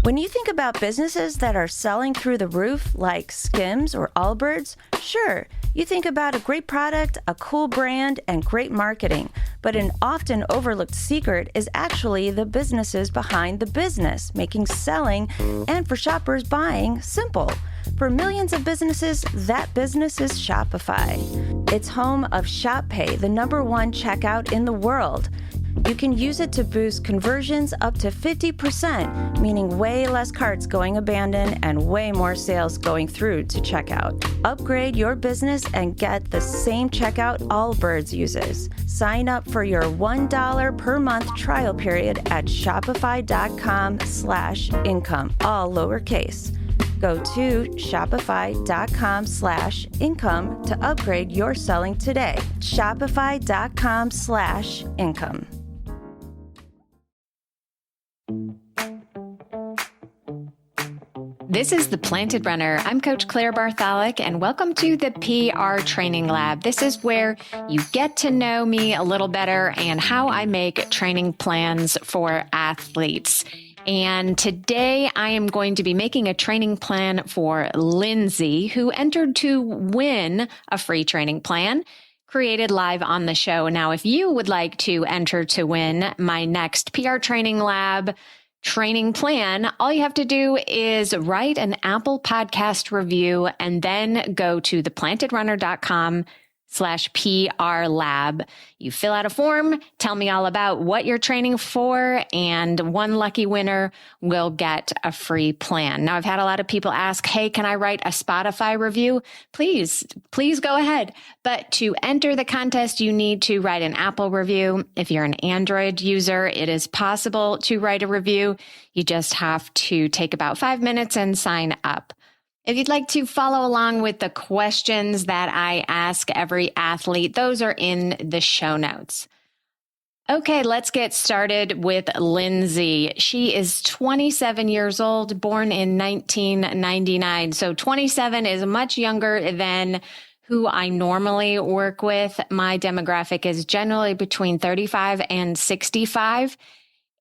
When you think about businesses that are selling through the roof, like Skims or Allbirds, sure, you think about a great product, a cool brand, and great marketing. But an often overlooked secret is actually the businesses behind the business, making selling and for shoppers buying simple. For millions of businesses, that business is Shopify. It's home of Shop Pay, the #1 checkout in the world. You can use it to boost conversions up to 50%, meaning way less carts going abandoned and way more sales going through to checkout. Upgrade your business and get the same checkout Allbirds uses. Sign up for your $1 per month trial period at shopify.com/income, all lowercase. Go to shopify.com/income to upgrade your selling today. Shopify.com/income. This is The Planted Runner. I'm Coach Claire Bartholic, and welcome to the PR Training Lab. This is where you get to know me a little better and how I make training plans for athletes. And today I am going to be making a training plan for Lindsay, who entered to win a free training plan created live on the show. Now, if you would like to enter to win my next PR Training Lab training plan, all you have to do is write an Apple Podcast review and then go to theplantedrunner.com/PR lab. You fill out a form, tell me all about what you're training for, and one lucky winner will get a free plan. Now, I've had a lot of people ask, hey, can I write a Spotify review? Please go ahead. But to enter the contest, you need to write an Apple review. If you're an Android user, it is possible to write a review. You just have to take about 5 minutes and sign up. If you'd like to follow along with the questions that I ask every athlete, those are in the show notes. Okay, let's get started with Lindsay. She is 27 years old, born in 1999. So 27 is much younger than who I normally work with. My demographic is generally between 35 and 65.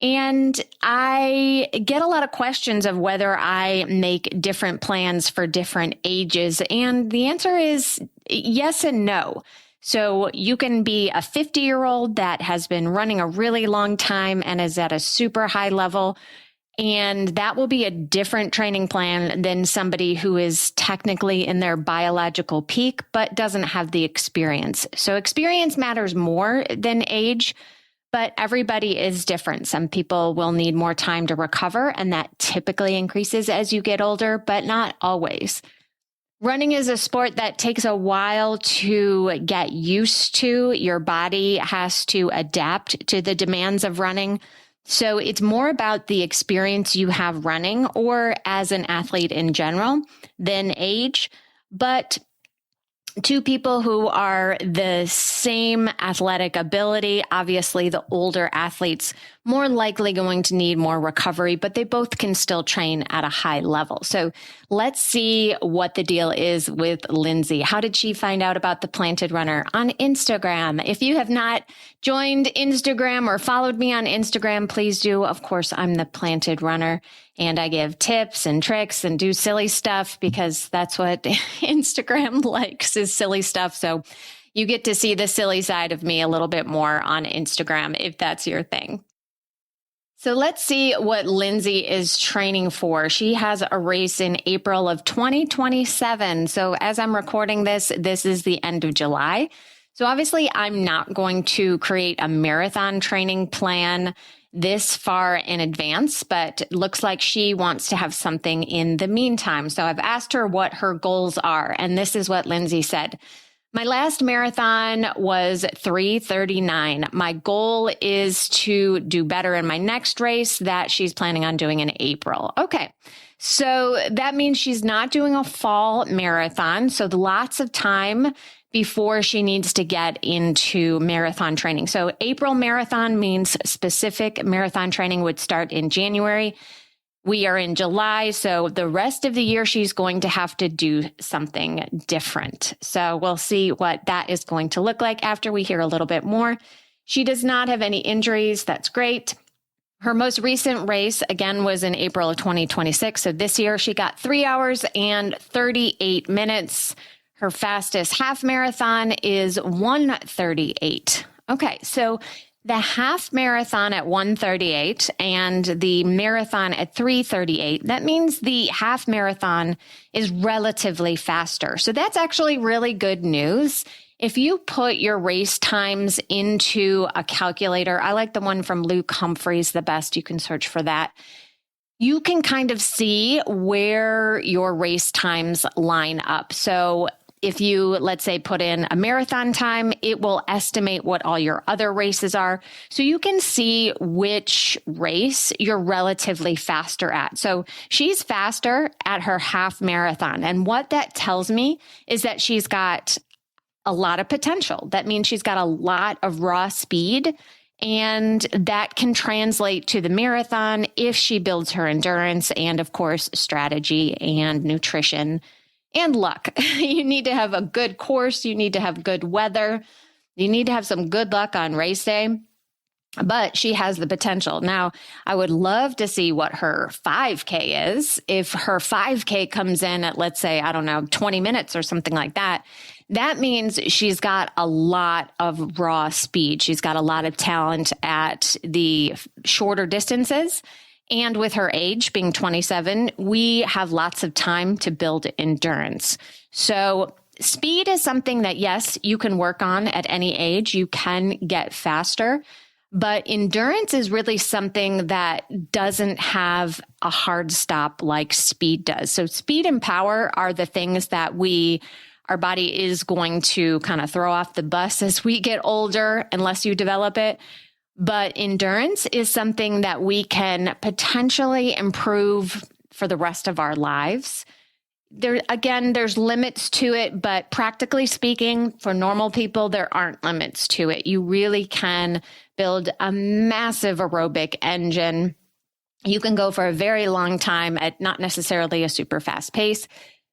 And I get a lot of questions of whether I make different plans for different ages. And the answer is yes and no. So you can be a 50-year-old that has been running a really long time and is at a super high level. And that will be a different training plan than somebody who is technically in their biological peak, but doesn't have the experience. So experience matters more than age. But everybody is different. Some people will need more time to recover, and that typically increases as you get older, but not always. Running is a sport that takes a while to get used to. Your body has to adapt to the demands of running. So it's more about the experience you have running or as an athlete in general than age. But two people who are the same athletic ability, obviously the older athletes more likely going to need more recovery, but they both can still train at a high level. So let's see what the deal is with Lindsay. How did she find out about the Planted Runner? On Instagram. If you have not joined Instagram or followed me on Instagram, please do. Of course, I'm the Planted Runner, and I give tips and tricks and do silly stuff because that's what Instagram likes, is silly stuff. So you get to see the silly side of me a little bit more on Instagram if that's your thing. So let's see what Lindsay is training for. She has a race in April of 2027. So as I'm recording this, this is the end of July. So obviously I'm not going to create a marathon training plan this far in advance, but it looks like she wants to have something in the meantime. So I've asked her what her goals are, and this is what Lindsay said. My last marathon was 3:39. My goal is to do better in my next race that she's planning on doing in April. Okay. So that means she's not doing a fall marathon. So lots of time before she needs to get into marathon training. So April marathon means specific marathon training would start in January. We are in July, so the rest of the year she's going to have to do something different. So we'll see what that is going to look like after we hear a little bit more. She does not have any injuries. That's great. Her most recent race, again, was in April of 2026. So this year she got 3 hours and 38 minutes. Her fastest half marathon is 1:38. Okay, so the half marathon at 1:38 and the marathon at 3:38, that means the half marathon is relatively faster. So that's actually really good news. If you put your race times into a calculator, I like the one from Luke Humphreys the best. You can search for that. You can kind of see where your race times line up. So if you, let's say, put in a marathon time, it will estimate what all your other races are. So you can see which race you're relatively faster at. So she's faster at her half marathon. And what that tells me is that she's got a lot of potential. That means she's got a lot of raw speed, and that can translate to the marathon if she builds her endurance and, of course, strategy and nutrition and luck. You need to have a good course. You need to have good weather. You need to have some good luck on race day. But she has the potential. Now, I would love to see what her 5K is. If her 5K comes in at, let's say, 20 minutes or something like that, that means she's got a lot of raw speed. She's got a lot of talent at the shorter distances. And with her age being 27, we have lots of time to build endurance. So speed is something that, yes, you can work on at any age. You can get faster. But endurance is really something that doesn't have a hard stop like speed does. So speed and power are the things that our body is going to kind of throw off the bus as we get older, unless you develop it. But endurance is something that we can potentially improve for the rest of our lives. There's limits to it, but practically speaking, for normal people, there aren't limits to it. You really can build a massive aerobic engine. You can go for a very long time at not necessarily a super fast pace,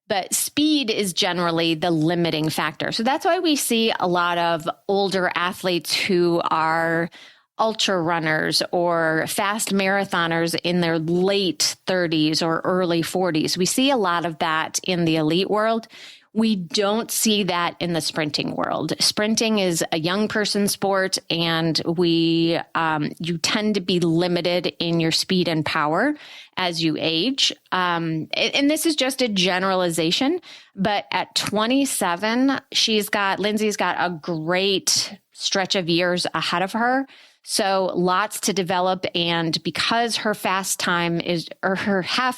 but speed is generally the limiting factor. So that's why we see a lot of older athletes who are ultra runners or fast marathoners in their late 30s or early 40s. We see a lot of that in the elite world. We don't see that in the sprinting world. Sprinting is a young person sport, and you tend to be limited in your speed and power as you age. And this is just a generalization, but at 27, Lindsay's got a great stretch of years ahead of her. So lots to develop. And because her half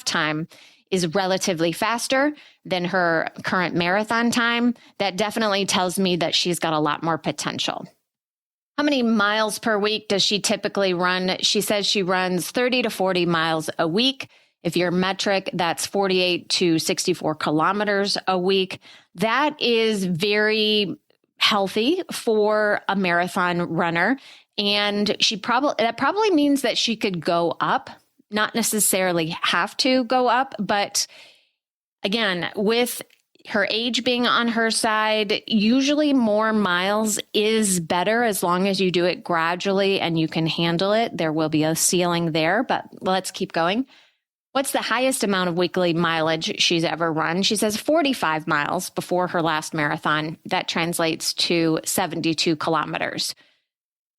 time is relatively faster than her current marathon time, that definitely tells me that she's got a lot more potential. How many miles per week does she typically run? She says she runs 30 to 40 miles a week. If you're metric, that's 48 to 64 kilometers a week. That is very healthy for a marathon runner. And that probably means that she could go up, not necessarily have to go up. But again, with her age being on her side, usually more miles is better as long as you do it gradually and you can handle it. There will be a ceiling there, but let's keep going. What's the highest amount of weekly mileage she's ever run? She says 45 miles before her last marathon. That translates to 72 kilometers.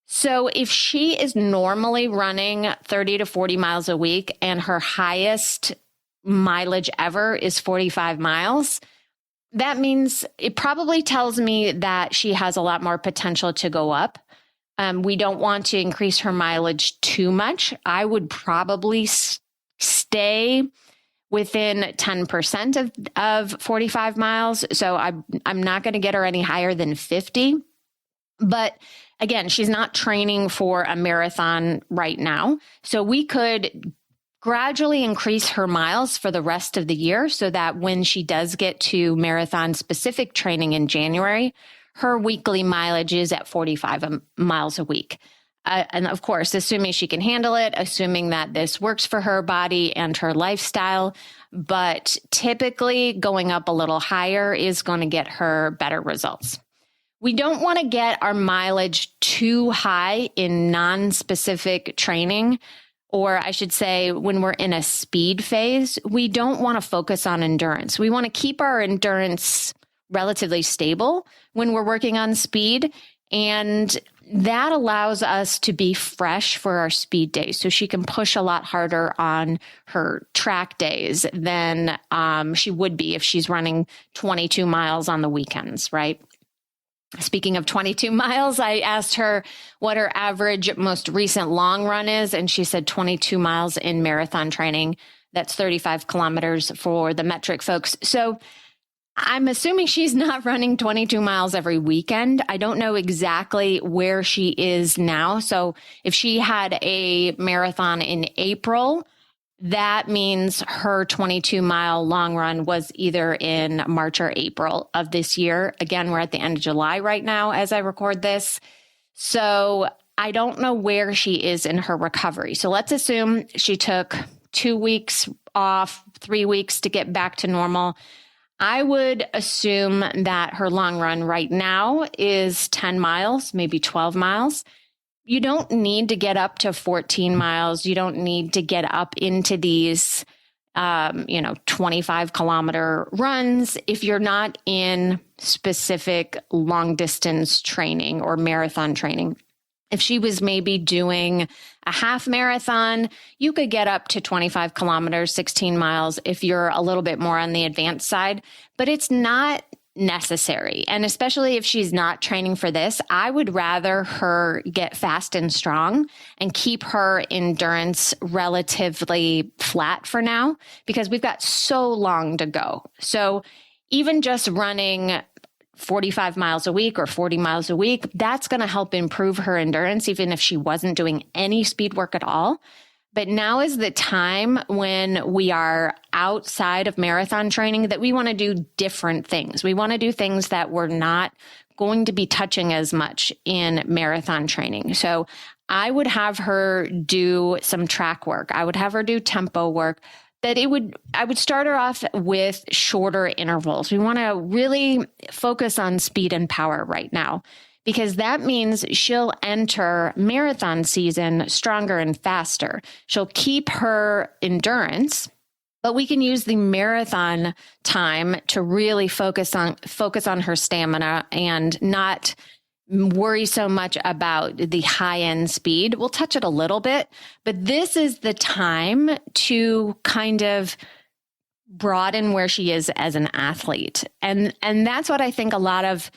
So if she is normally running 30 to 40 miles a week and her highest mileage ever is 45 miles, that means it probably tells me that she has a lot more potential to go up. We don't want to increase her mileage too much. I would probably stay within 10% of 45 miles. So I'm not going to get her any higher than 50. But again, she's not training for a marathon right now. So we could gradually increase her miles for the rest of the year so that when she does get to marathon specific training in January, her weekly mileage is at 45 miles a week. And of course, assuming she can handle it, assuming that this works for her body and her lifestyle, but typically going up a little higher is going to get her better results. We don't want to get our mileage too high in non-specific training or I should say, when we're in a speed phase, we don't want to focus on endurance. We want to keep our endurance relatively stable when we're working on speed. And that allows us to be fresh for our speed days. So she can push a lot harder on her track days than she would be if she's running 22 miles on the weekends, right? Speaking of 22 miles, I asked her what her average most recent long run is, and she said 22 miles in marathon training. That's 35 kilometers for the metric folks. So I'm assuming she's not running 22 miles every weekend. I don't know exactly where she is now. So if she had a marathon in April, that means her 22-mile long run was either in March or April of this year. Again, we're at the end of July right now as I record this. So I don't know where she is in her recovery. So let's assume she took 2 weeks off, 3 weeks to get back to normal. I would assume that her long run right now is 10 miles, maybe 12 miles. You don't need to get up to 14 miles. You don't need to get up into these, 25 kilometer runs if you're not in specific long distance training or marathon training. If she was maybe doing a half marathon, you could get up to 25 kilometers, 16 miles if you're a little bit more on the advanced side, but it's not necessary. And especially if she's not training for this, I would rather her get fast and strong and keep her endurance relatively flat for now, because we've got so long to go. So even just running 45 miles a week or 40 miles a week, that's going to help improve her endurance, even if she wasn't doing any speed work at all. But now is the time when we are outside of marathon training that we want to do different things. We want to do things that we're not going to be touching as much in marathon training. So I would have her do some track work. I would have her do tempo work. I would start her off with shorter intervals. We want to really focus on speed and power right now, because that means she'll enter marathon season stronger and faster. She'll keep her endurance, but we can use the marathon time to really focus on her stamina and not worry so much about the high end speed. We'll touch it a little bit, but this is the time to kind of broaden where she is as an athlete. And that's what I think a lot of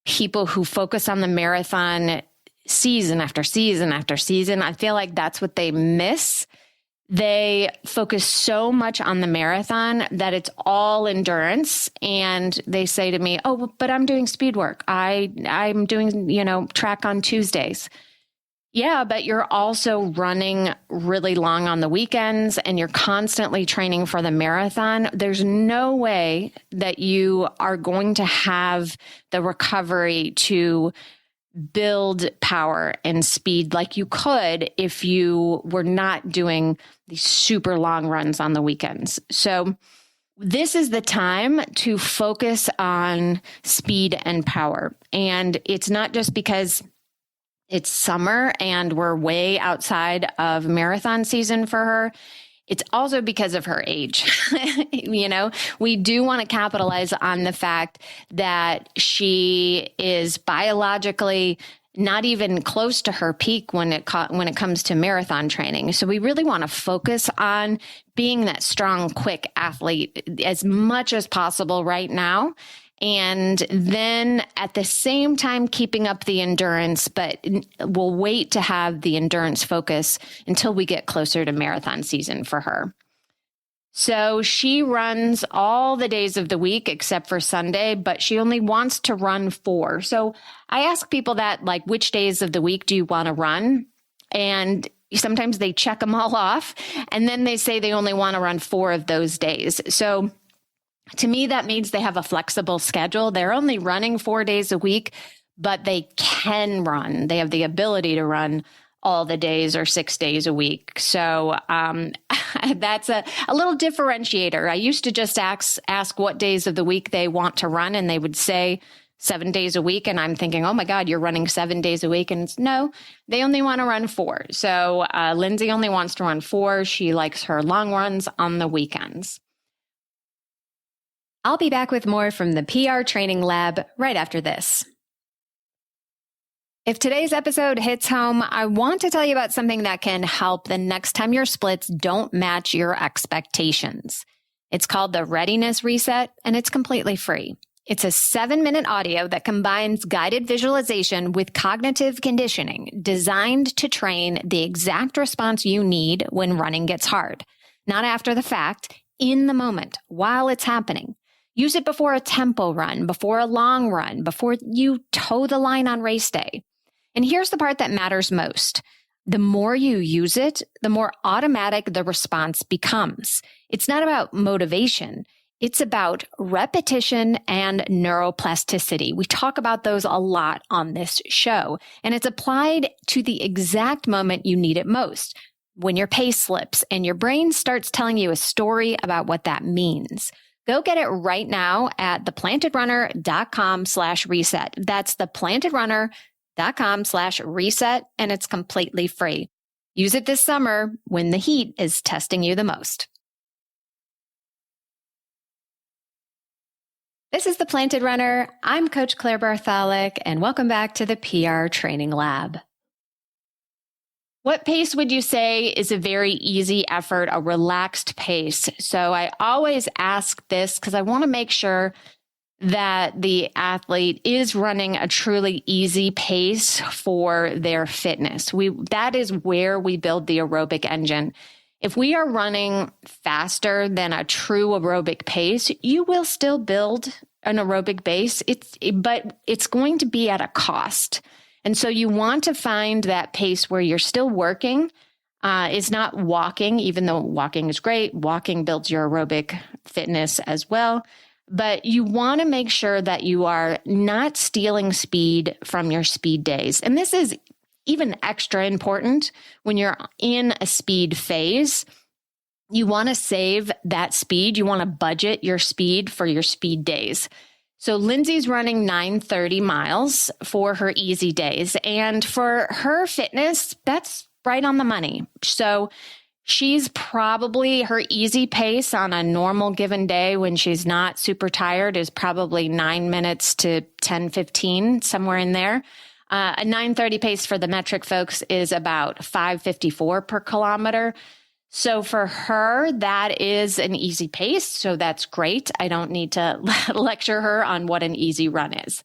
people who focus on the marathon season after season after season, I feel like that's what they miss. They focus so much on the marathon that it's all endurance. And they say to me, oh, but I'm doing speed work. I'm doing, track on Tuesdays. Yeah, but you're also running really long on the weekends and you're constantly training for the marathon. There's no way that you are going to have the recovery to build power and speed like you could if you were not doing these super long runs on the weekends. So this is the time to focus on speed and power. And it's not just because it's summer and we're way outside of marathon season for her. It's also because of her age. We do want to capitalize on the fact that she is biologically not even close to her peak when it comes to marathon training. So we really want to focus on being that strong, quick athlete as much as possible right now. And then at the same time, keeping up the endurance, but we'll wait to have the endurance focus until we get closer to marathon season for her. So she runs all the days of the week except for Sunday, but she only wants to run 4. So I ask people that, like, which days of the week do you want to run? And sometimes they check them all off, and then they say they only want to run 4 of those days. So to me, that means they have a flexible schedule. They're only running 4 days a week, but they can run. They have the ability to run all the days or 6 days a week. So that's a little differentiator. I used to just ask what days of the week they want to run, and they would say 7 days a week. And I'm thinking, oh my God, you're running 7 days a week. And it's, no, they only want to run 4. So Lindsay only wants to run 4. She likes her long runs on the weekends. I'll be back with more from the PR Training Lab right after this. If today's episode hits home, I want to tell you about something that can help the next time your splits don't match your expectations. It's called the Readiness Reset, and it's completely free. It's a 7-minute audio that combines guided visualization with cognitive conditioning designed to train the exact response you need when running gets hard. Not after the fact, in the moment, while it's happening. Use it before a tempo run, before a long run, before you toe the line on race day. And here's the part that matters most. The more you use it, the more automatic the response becomes. It's not about motivation. It's about repetition and neuroplasticity. We talk about those a lot on this show, and it's applied to the exact moment you need it most, when your pace slips and your brain starts telling you a story about what that means. Go get it right now at theplantedrunner.com/reset. That's theplantedrunner.com/reset, and it's completely free. Use it this summer when the heat is testing you the most. This is The Planted Runner. I'm Coach Claire Bartholic, and welcome back to the PR Training Lab. What pace would you say is a very easy effort, a relaxed pace? So I always ask this because I want to make sure that the athlete is running a truly easy pace for their fitness. That is where we build the aerobic engine. If we are running faster than a true aerobic pace, you will still build an aerobic base, but it's going to be at a cost. And so you want to find that pace where you're still working. It's not walking, even though walking is great. Walking builds your aerobic fitness as well. But you want to make sure that you are not stealing speed from your speed days. And this is even extra important when you're in a speed phase. You want to save that speed. You want to budget your speed for your speed days. So Lindsay's running 9:30 miles for her easy days. And for her fitness, that's right on the money. So she's probably, her easy pace on a normal given day when she's not super tired is probably 9 minutes to 10:15, somewhere in there. A 9:30 pace for the metric folks is about 5:54 per kilometer. So for her, that is an easy pace. So that's great. I don't need to lecture her on what an easy run is.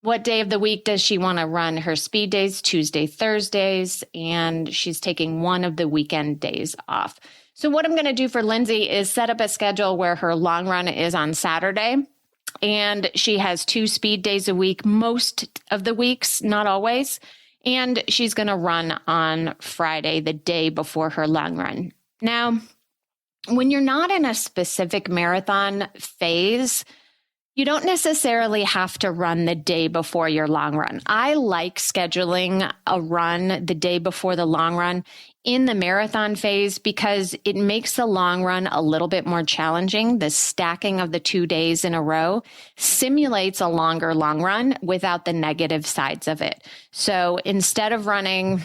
What day of the week does she want to run her speed days? Tuesday, Thursdays, and she's taking one of the weekend days off. So what I'm going to do for Lindsay is set up a schedule where her long run is on Saturday, and she has 2 speed days a week, most of the weeks, not always. And she's going to run on Friday, the day before her long run. Now, when you're not in a specific marathon phase, you don't necessarily have to run the day before your long run. I like scheduling a run the day before the long run in the marathon phase because it makes the long run a little bit more challenging. The stacking of the 2 days in a row simulates a longer long run without the negative sides of it. So instead of running,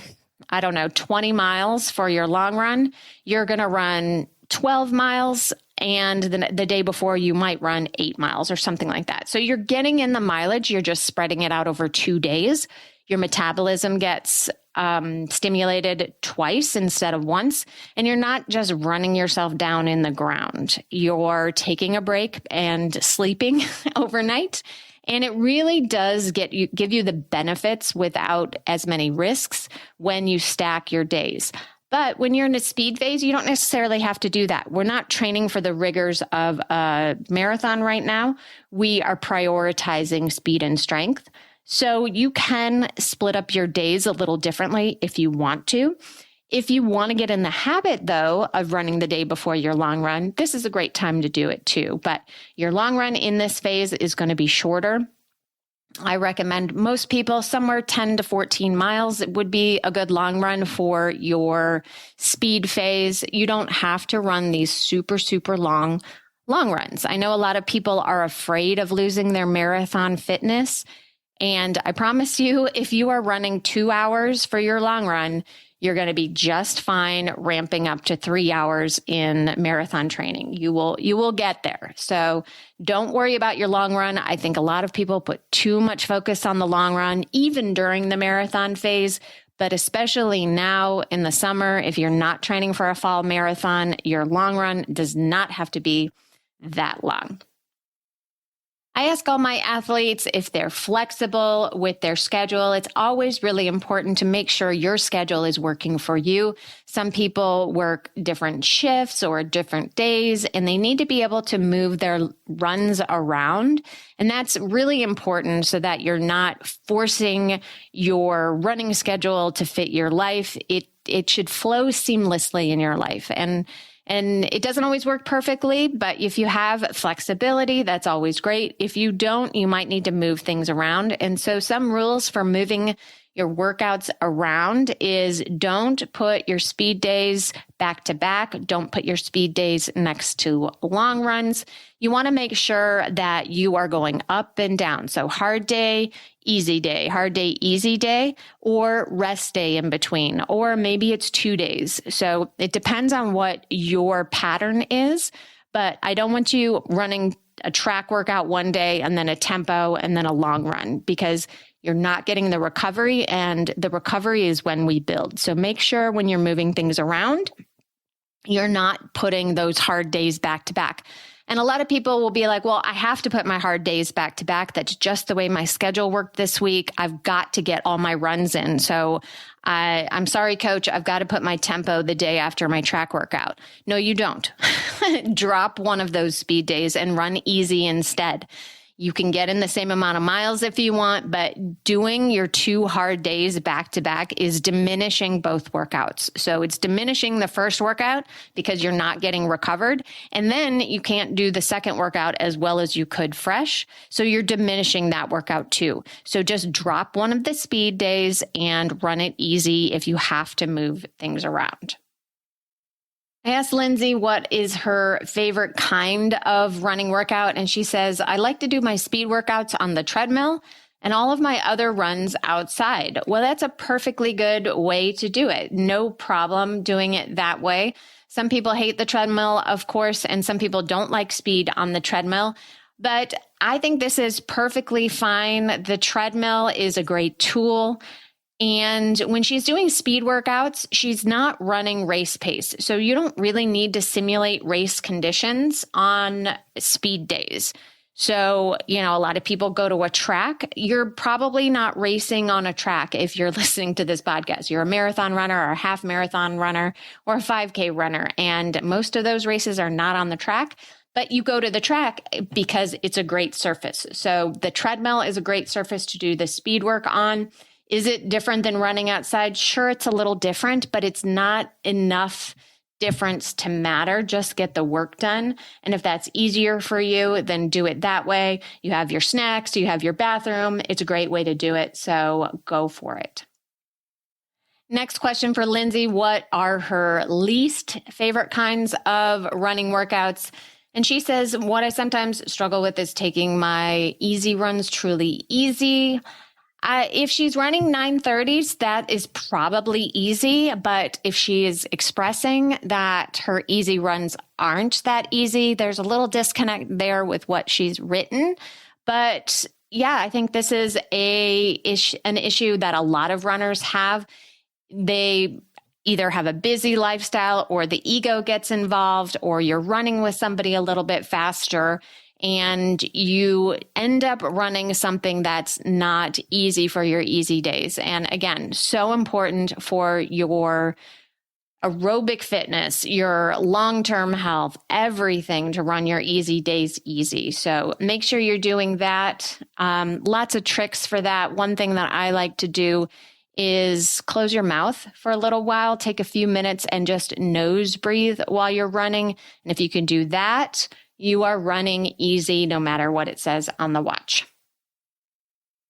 20 miles for your long run, you're going to run 12 miles. And the day before you might run 8 miles or something like that. So you're getting in the mileage. You're just spreading it out over 2 days. Your metabolism gets stimulated twice instead of once. And you're not just running yourself down in the ground. You're taking a break and sleeping overnight. And it really does give you the benefits without as many risks when you stack your days. But when you're in a speed phase, you don't necessarily have to do that. We're not training for the rigors of a marathon right now. We are prioritizing speed and strength. So you can split up your days a little differently if you want to. If you want to get in the habit, though, of running the day before your long run, this is a great time to do it too. But your long run in this phase is going to be shorter. I recommend most people somewhere 10 to 14 miles would be a good long run for your speed phase. You don't have to run these super, super long long runs. I know a lot of people are afraid of losing their marathon fitness. And I promise you, if you are running 2 hours for your long run, you're going to be just fine ramping up to 3 hours in marathon training. You will get there. So don't worry about your long run. I think a lot of people put too much focus on the long run, even during the marathon phase. But especially now in the summer, if you're not training for a fall marathon, your long run does not have to be that long. I ask all my athletes if they're flexible with their schedule. It's always really important to make sure your schedule is working for you. Some people work different shifts or different days, and they need to be able to move their runs around. And that's really important so that you're not forcing your running schedule to fit your life. It should flow seamlessly in your life. And it doesn't always work perfectly, but if you have flexibility, that's always great. If you don't, you might need to move things around. And so some rules for moving your workouts around is don't put your speed days back to back. Don't put your speed days next to long runs. You want to make sure that you are going up and down. So hard day, easy day, hard day, easy day, or rest day in between, or maybe it's 2 days. So it depends on what your pattern is, but I don't want you running a track workout one day and then a tempo and then a long run, because you're not getting the recovery, and the recovery is when we build. So make sure when you're moving things around, you're not putting those hard days back to back. And a lot of people will be like, well, I have to put my hard days back to back. That's just the way my schedule worked this week. I've got to get all my runs in. So I'm sorry, coach, I've got to put my tempo the day after my track workout. No, you don't. Drop one of those speed days and run easy instead. You can get in the same amount of miles if you want, but doing your 2 hard days back to back is diminishing both workouts. So it's diminishing the first workout because you're not getting recovered. And then you can't do the second workout as well as you could fresh. So you're diminishing that workout too. So just drop one of the speed days and run it easy if you have to move things around. I asked Lindsay what is her favorite kind of running workout, and she says, I like to do my speed workouts on the treadmill and all of my other runs outside. Well, that's a perfectly good way to do it. No problem doing it that way. Some people hate the treadmill, of course, and some people don't like speed on the treadmill. But I think this is perfectly fine. The treadmill is a great tool. And when she's doing speed workouts, she's not running race pace. So you don't really need to simulate race conditions on speed days. So, a lot of people go to a track. You're probably not racing on a track if you're listening to this podcast. You're a marathon runner or a half marathon runner or a 5K runner. And most of those races are not on the track. But you go to the track because it's a great surface. So the treadmill is a great surface to do the speed work on. Is it different than running outside? Sure, it's a little different, but it's not enough difference to matter. Just get the work done. And if that's easier for you, then do it that way. You have your snacks, you have your bathroom. It's a great way to do it. So go for it. Next question for Lindsay. What are her least favorite kinds of running workouts? And she says, what I sometimes struggle with is taking my easy runs truly easy. If she's running 9:30s, that is probably easy. But if she is expressing that her easy runs aren't that easy, there's a little disconnect there with what she's written. But yeah, I think this is an issue that a lot of runners have. They either have a busy lifestyle or the ego gets involved, or you're running with somebody a little bit faster and you end up running something that's not easy for your easy days. And again, so important for your aerobic fitness, your long-term health, everything to run your easy days easy. So make sure you're doing that. Lots of tricks for that. One thing that I like to do is close your mouth for a little while, take a few minutes and just nose breathe while you're running. And if you can do that, you are running easy no matter what it says on the watch.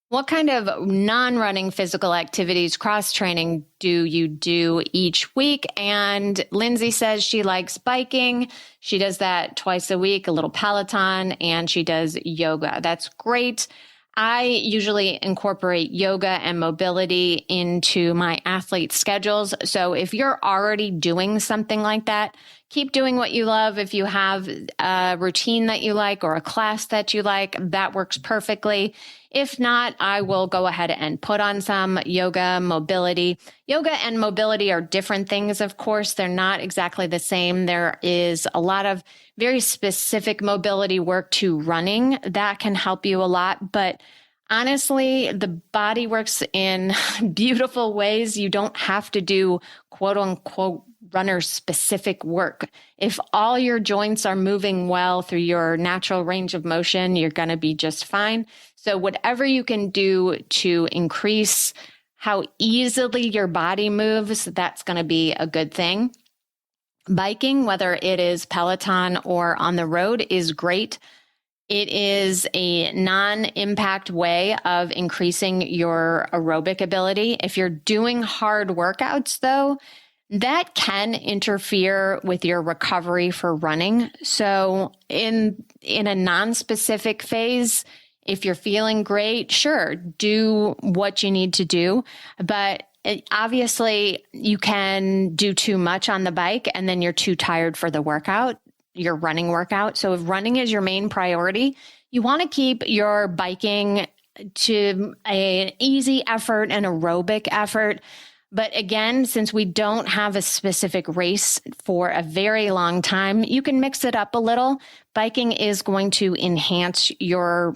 What kind of non-running physical activities, cross-training do you do each week? And Lindsay says she likes biking. She does that twice a week, a little Peloton, and she does yoga. That's great. I usually incorporate yoga and mobility into my athlete schedules. So if you're already doing something like that, keep doing what you love. If you have a routine that you like or a class that you like, that works perfectly. If not, I will go ahead and put on some yoga, mobility. Yoga and mobility are different things, of course. They're not exactly the same. There is a lot of very specific mobility work to running that can help you a lot. But honestly, the body works in beautiful ways. You don't have to do quote unquote runner specific work. If all your joints are moving well through your natural range of motion, you're going to be just fine. So whatever you can do to increase how easily your body moves, that's going to be a good thing. Biking, whether it is Peloton or on the road, is great. It is a non-impact way of increasing your aerobic ability. If you're doing hard workouts, though, that can interfere with your recovery for running. So in a non-specific phase, if you're feeling great, sure, do what you need to do. But obviously, you can do too much on the bike and then you're too tired for the workout, your running workout. So if running is your main priority, you want to keep your biking to an easy effort, an aerobic effort. But again, since we don't have a specific race for a very long time, you can mix it up a little. Biking is going to enhance your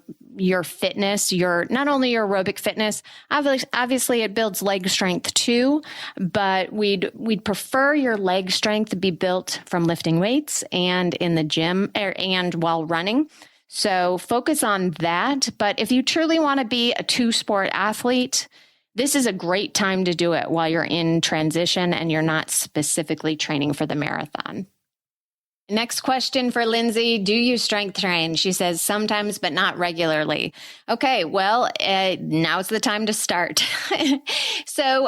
fitness, not only your aerobic fitness. Obviously, it builds leg strength too, but we'd prefer your leg strength to be built from lifting weights and in the gym and while running. So focus on that. But if you truly want to be a two-sport athlete, this is a great time to do it while you're in transition and you're not specifically training for the marathon. Next question for Lindsay. Do you strength train? She says sometimes, but not regularly. Okay, well, now's the time to start. So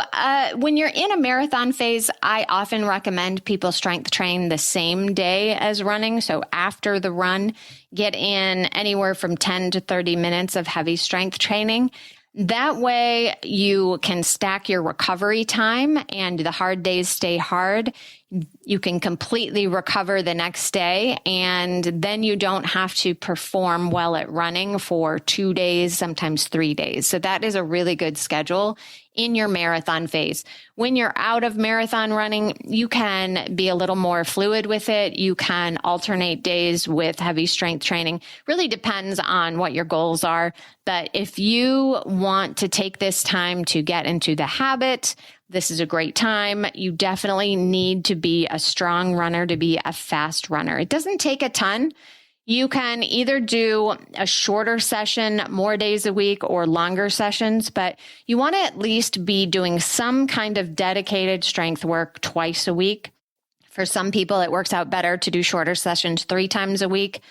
when you're in a marathon phase, I often recommend people strength train the same day as running. So after the run, get in anywhere from 10 to 30 minutes of heavy strength training. That way you can stack your recovery time and the hard days stay hard. You can completely recover the next day, and then you don't have to perform well at running for 2 days, sometimes 3 days. So that is a really good schedule in your marathon phase. When you're out of marathon running, you can be a little more fluid with it. You can alternate days with heavy strength training. Really depends on what your goals are. But if you want to take this time to get into the habit, this is a great time. You definitely need to be a strong runner to be a fast runner. It doesn't take a ton. You can either do a shorter session more days a week or longer sessions, but you want to at least be doing some kind of dedicated strength work twice a week. For some people, it works out better to do shorter sessions 3 times a week.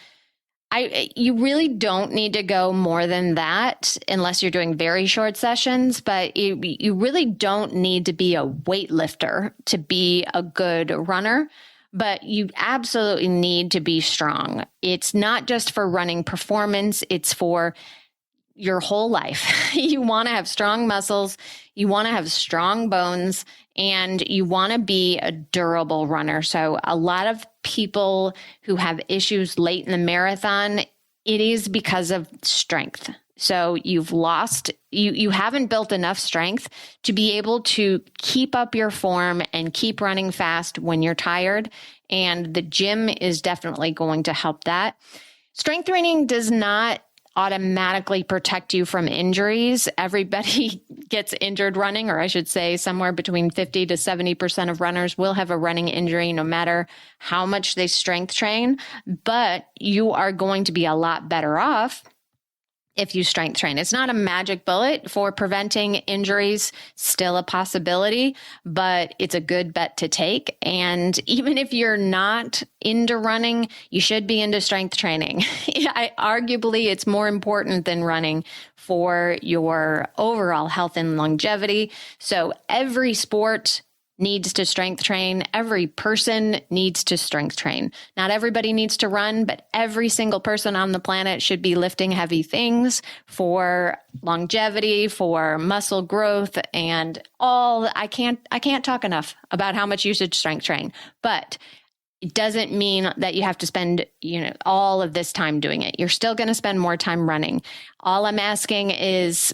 You really don't need to go more than that unless you're doing very short sessions, but you really don't need to be a weightlifter to be a good runner, but you absolutely need to be strong. It's not just for running performance, it's for your whole life. You want to have strong muscles, you want to have strong bones, and you want to be a durable runner. So a lot of people who have issues late in the marathon, it is because of strength. So you haven't built enough strength to be able to keep up your form and keep running fast when you're tired. And the gym is definitely going to help that. Strength training does not automatically protect you from injuries. Everybody gets injured running, or I should say somewhere between 50 to 70% of runners will have a running injury no matter how much they strength train, but you are going to be a lot better off if you strength train. It's not a magic bullet for preventing injuries, still a possibility, but it's a good bet to take. And even if you're not into running, you should be into strength training. Arguably, it's more important than running for your overall health and longevity. So every sport needs to strength train. Every person needs to strength train. Not everybody needs to run, but every single person on the planet should be lifting heavy things for longevity, for muscle growth, and all. I can't talk enough about how much you should strength train, but it doesn't mean that you have to spend, all of this time doing it. You're still going to spend more time running. All I'm asking is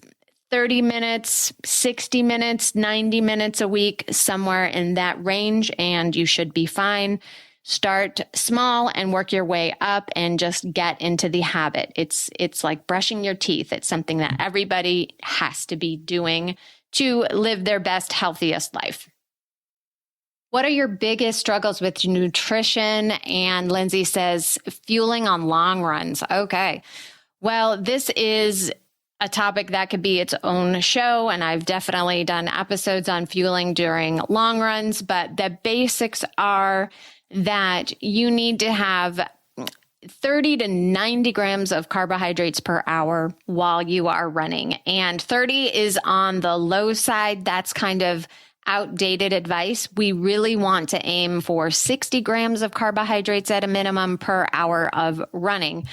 30 minutes, 60 minutes, 90 minutes a week, somewhere in that range, and you should be fine. Start small and work your way up and just get into the habit. It's like brushing your teeth. It's something that everybody has to be doing to live their best, healthiest life. What are your biggest struggles with nutrition? And Lindsay says, fueling on long runs. Okay. Well, this is a topic that could be its own show, and I've definitely done episodes on fueling during long runs, but the basics are that you need to have 30 to 90 grams of carbohydrates per hour while you are running. And 30 is on the low side. That's kind of outdated advice. We really want to aim for 60 grams of carbohydrates at a minimum per hour of running.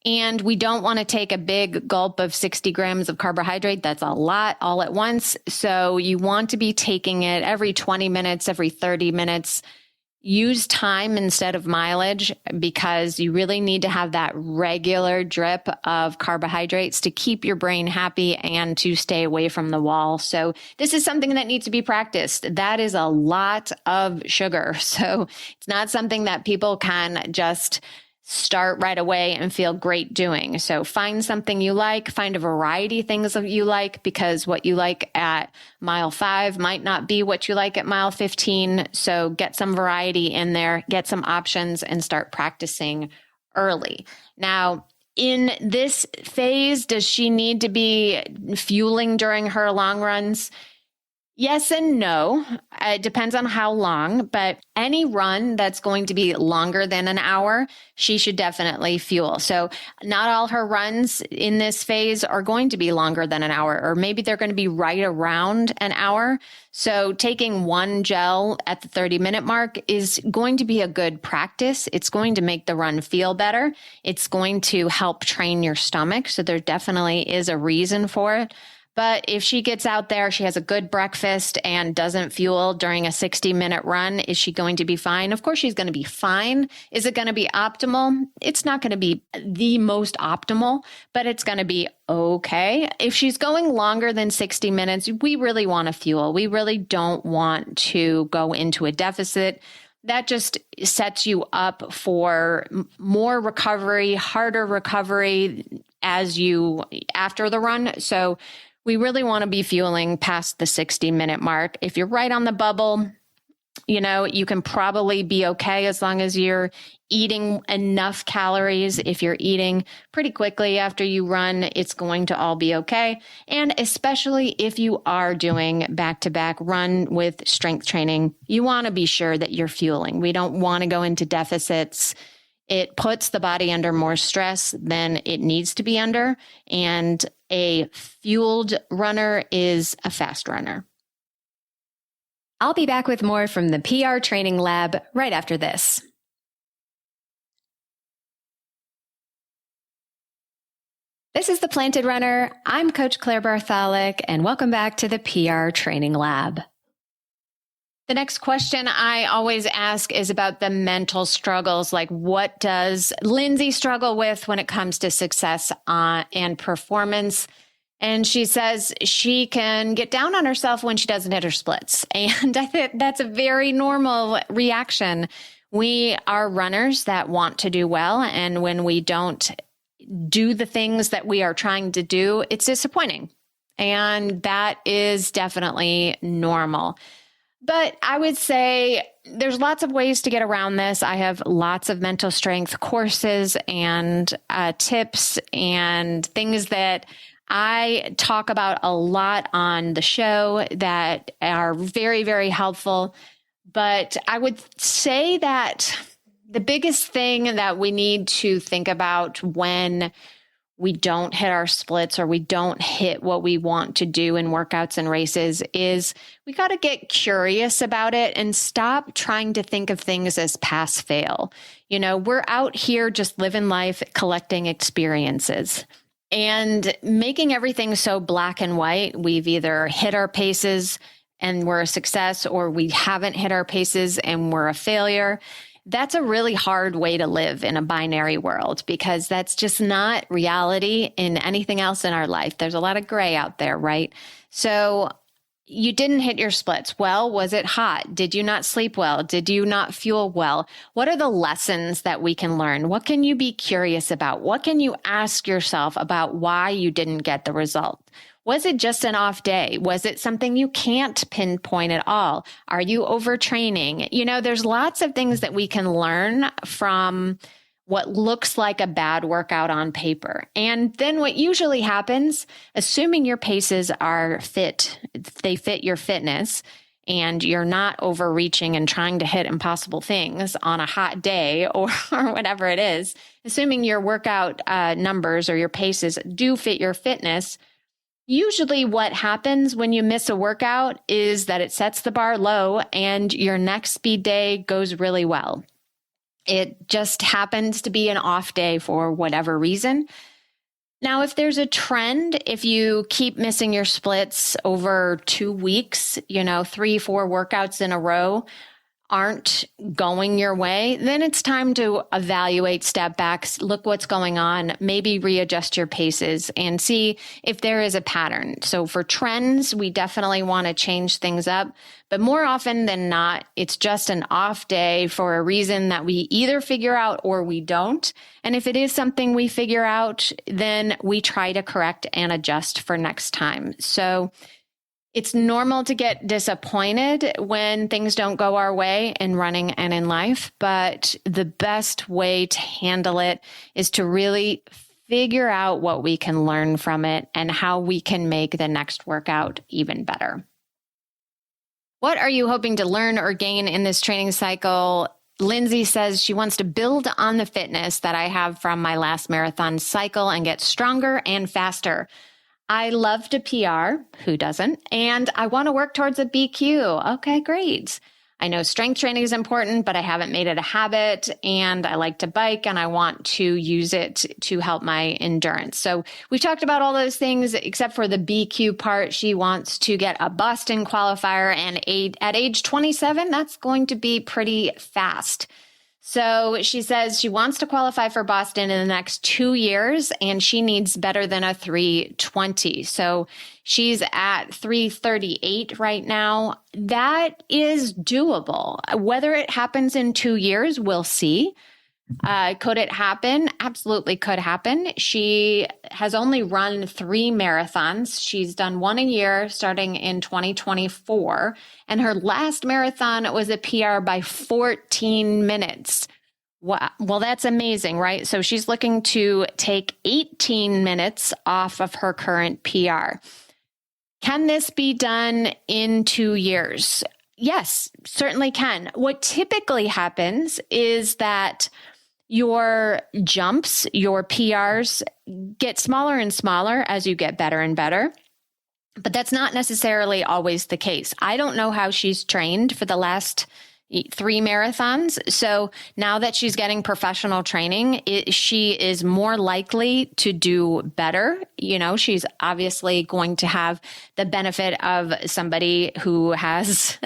And we don't want to take a big gulp of 60 grams of carbohydrate. That's a lot all at once. So you want to be taking it every 20 minutes, every 30 minutes. Use time instead of mileage, because you really need to have that regular drip of carbohydrates to keep your brain happy and to stay away from the wall. So this is something that needs to be practiced. That is a lot of sugar. So it's not something that people can just start right away and feel great doing. So find something you like, find a variety of things that you like, because what you like at mile 5 might not be what you like at mile 15. So get some variety in there, get some options, and start practicing early. Now, in this phase, does she need to be fueling during her long runs? Yes and no. It depends on how long, but any run that's going to be longer than an hour, she should definitely fuel. So not all her runs in this phase are going to be longer than an hour, or maybe they're going to be right around an hour. So taking one gel at the 30-minute mark is going to be a good practice. It's going to make the run feel better. It's going to help train your stomach. So there definitely is a reason for it. But if she gets out there, she has a good breakfast and doesn't fuel during a 60-minute run, is she going to be fine? Of course, she's going to be fine. Is it going to be optimal? It's not going to be the most optimal, but it's going to be okay. If she's going longer than 60 minutes, we really want to fuel. We really don't want to go into a deficit. That just sets you up for more recovery, harder recovery after the run. So we really want to be fueling past the 60-minute mark. If you're right on the bubble, you can probably be okay as long as you're eating enough calories. If you're eating pretty quickly after you run, it's going to all be okay. And especially if you are doing back-to-back run with strength training, you want to be sure that you're fueling. We don't want to go into deficits. It puts the body under more stress than it needs to be under. And a fueled runner is a fast runner. I'll be back with more from the PR Training Lab right after this. This is the Planted Runner. I'm Coach Claire Bartholic, and welcome back to the PR Training Lab. The next question I always ask is about the mental struggles. Like, what does Lindsay struggle with when it comes to success and performance? And she says she can get down on herself when she doesn't hit her splits. And I think that's a very normal reaction. We are runners that want to do well. And when we don't do the things that we are trying to do, it's disappointing. And that is definitely normal. But I would say there's lots of ways to get around this. I have lots of mental strength courses and tips and things that I talk about a lot on the show that are very, very helpful. But I would say that the biggest thing that we need to think about when we don't hit our splits or we don't hit what we want to do in workouts and races is we got to get curious about it and stop trying to think of things as pass fail. You know, we're out here just living life, collecting experiences and making everything so black and white. We've either hit our paces and we're a success, or we haven't hit our paces and we're a failure. That's a really hard way to live in a binary world, because that's just not reality in anything else in our life. There's a lot of gray out there, right? So you didn't hit your splits. Well, was it hot? Did you not sleep well? Did you not fuel well? What are the lessons that we can learn? What can you be curious about? What can you ask yourself about why you didn't get the result? Was it just an off day? Was it something you can't pinpoint at all? Are you overtraining? You know, there's lots of things that we can learn from what looks like a bad workout on paper. And then what usually happens, assuming your paces are fit, they fit your fitness, and you're not overreaching and trying to hit impossible things on a hot day or whatever it is, assuming your workout numbers or your paces do fit your fitness. Usually what happens when you miss a workout is that it sets the bar low and your next speed day goes really well. It just happens to be an off day for whatever reason. Now, if there's a trend, if you keep missing your splits over 2 weeks, 3-4 workouts in a row aren't going your way, then it's time to evaluate, step back, look what's going on, maybe readjust your paces and see if there is a pattern. So for trends, we definitely want to change things up, but more often than not, it's just an off day for a reason that we either figure out or we don't. And if it is something we figure out, then we try to correct and adjust for next time. So it's normal to get disappointed when things don't go our way in running and in life, but the best way to handle it is to really figure out what we can learn from it and how we can make the next workout even better. What are you hoping to learn or gain in this training cycle? Lindsay says she wants to build on the fitness that I have from my last marathon cycle and get stronger and faster. I love to PR, who doesn't? And I want to work towards a BQ. Okay, great. I know strength training is important, but I haven't made it a habit, and I like to bike and I want to use it to help my endurance. So we talked about all those things except for the BQ part. She wants to get a Boston qualifier, and at age 27, that's going to be pretty fast. So she says she wants to qualify for Boston in the next 2 years, and she needs better than a 3:20. So she's at 3:38 right now. That is doable. Whether it happens in 2 years, we'll see. Could it happen? Absolutely could happen. She has only run 3 marathons. She's done 1 a year starting in 2024. And her last marathon was a PR by 14 minutes. Wow. Well, that's amazing, right? So she's looking to take 18 minutes off of her current PR. Can this be done in 2 years? Yes, certainly can. What typically happens is that your jumps, your PRs get smaller and smaller as you get better and better. But that's not necessarily always the case. I don't know how she's trained for the last 3 marathons. So now that she's getting professional training, she is more likely to do better. She's obviously going to have the benefit of somebody who has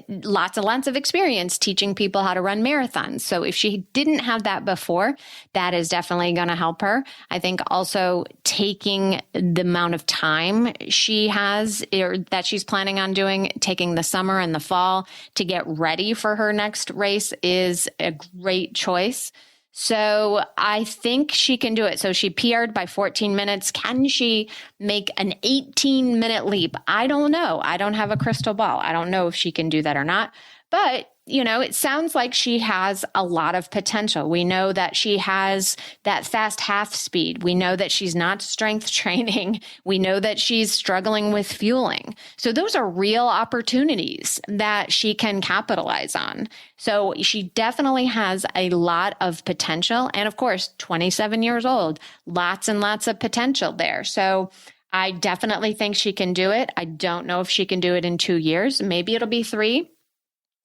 lots and lots of experience teaching people how to run marathons. So if she didn't have that before, that is definitely going to help her. I think also taking the amount of time she has or that she's planning on doing, taking the summer and the fall to get ready for her next race is a great choice. So I think she can do it. So she PR'd by 14 minutes. Can she make an 18-minute leap? I don't know. I don't have a crystal ball. I don't know if she can do that or not. But, it sounds like she has a lot of potential. We know that she has that fast half speed. We know that she's not strength training. We know that she's struggling with fueling. So those are real opportunities that she can capitalize on. So she definitely has a lot of potential. And of course, 27 years old, lots and lots of potential there. So I definitely think she can do it. I don't know if she can do it in 2 years. Maybe it'll be 3.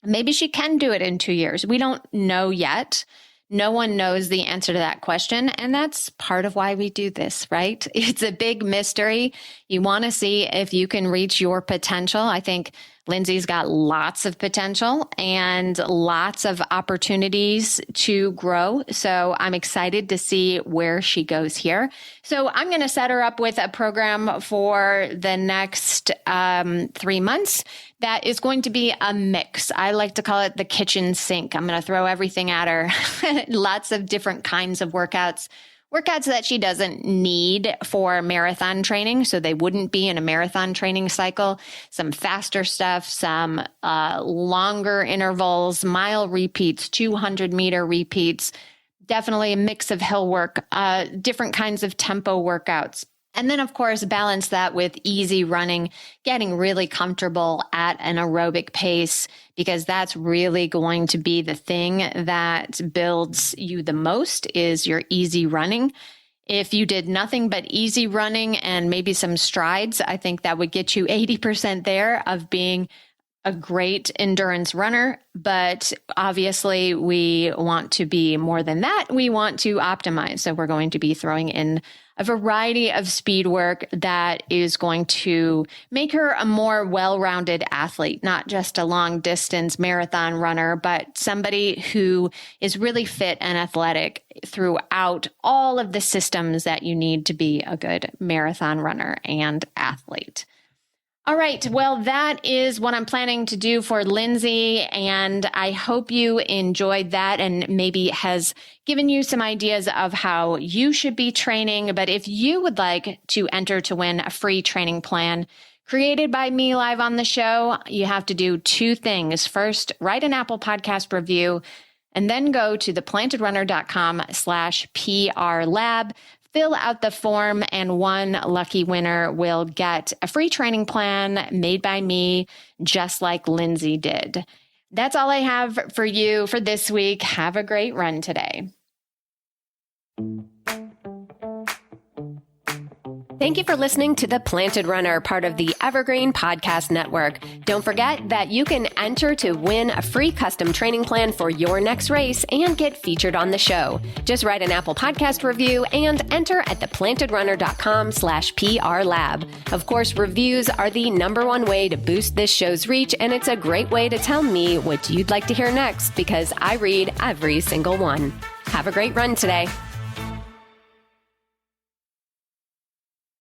Maybe she can do it in 2 years. We don't know yet. No one knows the answer to that question. And that's part of why we do this, right? It's a big mystery. You want to see if you can reach your potential. I think Lindsay's got lots of potential and lots of opportunities to grow. So I'm excited to see where she goes here. So I'm going to set her up with a program for the next 3 months that is going to be a mix. I like to call it the kitchen sink. I'm going to throw everything at her. Lots of different kinds of workouts that she doesn't need for marathon training. So they wouldn't be in a marathon training cycle. Some faster stuff, some longer intervals, mile repeats, 200-meter repeats, definitely a mix of hill work, different kinds of tempo workouts. And then, of course, balance that with easy running, getting really comfortable at an aerobic pace, because that's really going to be the thing that builds you the most is your easy running. If you did nothing but easy running and maybe some strides, I think that would get you 80% there of being a great endurance runner. But obviously, we want to be more than that. We want to optimize. So we're going to be throwing in a variety of speed work that is going to make her a more well-rounded athlete, not just a long distance marathon runner, but somebody who is really fit and athletic throughout all of the systems that you need to be a good marathon runner and athlete. All right. Well, that is what I'm planning to do for Lindsay. And I hope you enjoyed that and maybe has given you some ideas of how you should be training. But if you would like to enter to win a free training plan created by me live on the show, you have to do 2 things. First, write an Apple Podcast review and then go to theplantedrunner.com/PRLab. Fill out the form, and one lucky winner will get a free training plan made by me, just like Lindsay did. That's all I have for you for this week. Have a great run today. Thank you for listening to The Planted Runner, part of the Evergreen Podcast Network. Don't forget that you can enter to win a free custom training plan for your next race and get featured on the show. Just write an Apple Podcast review and enter at theplantedrunner.com/PRLab. Of course, reviews are the #1 way to boost this show's reach, and it's a great way to tell me what you'd like to hear next because I read every single one. Have a great run today.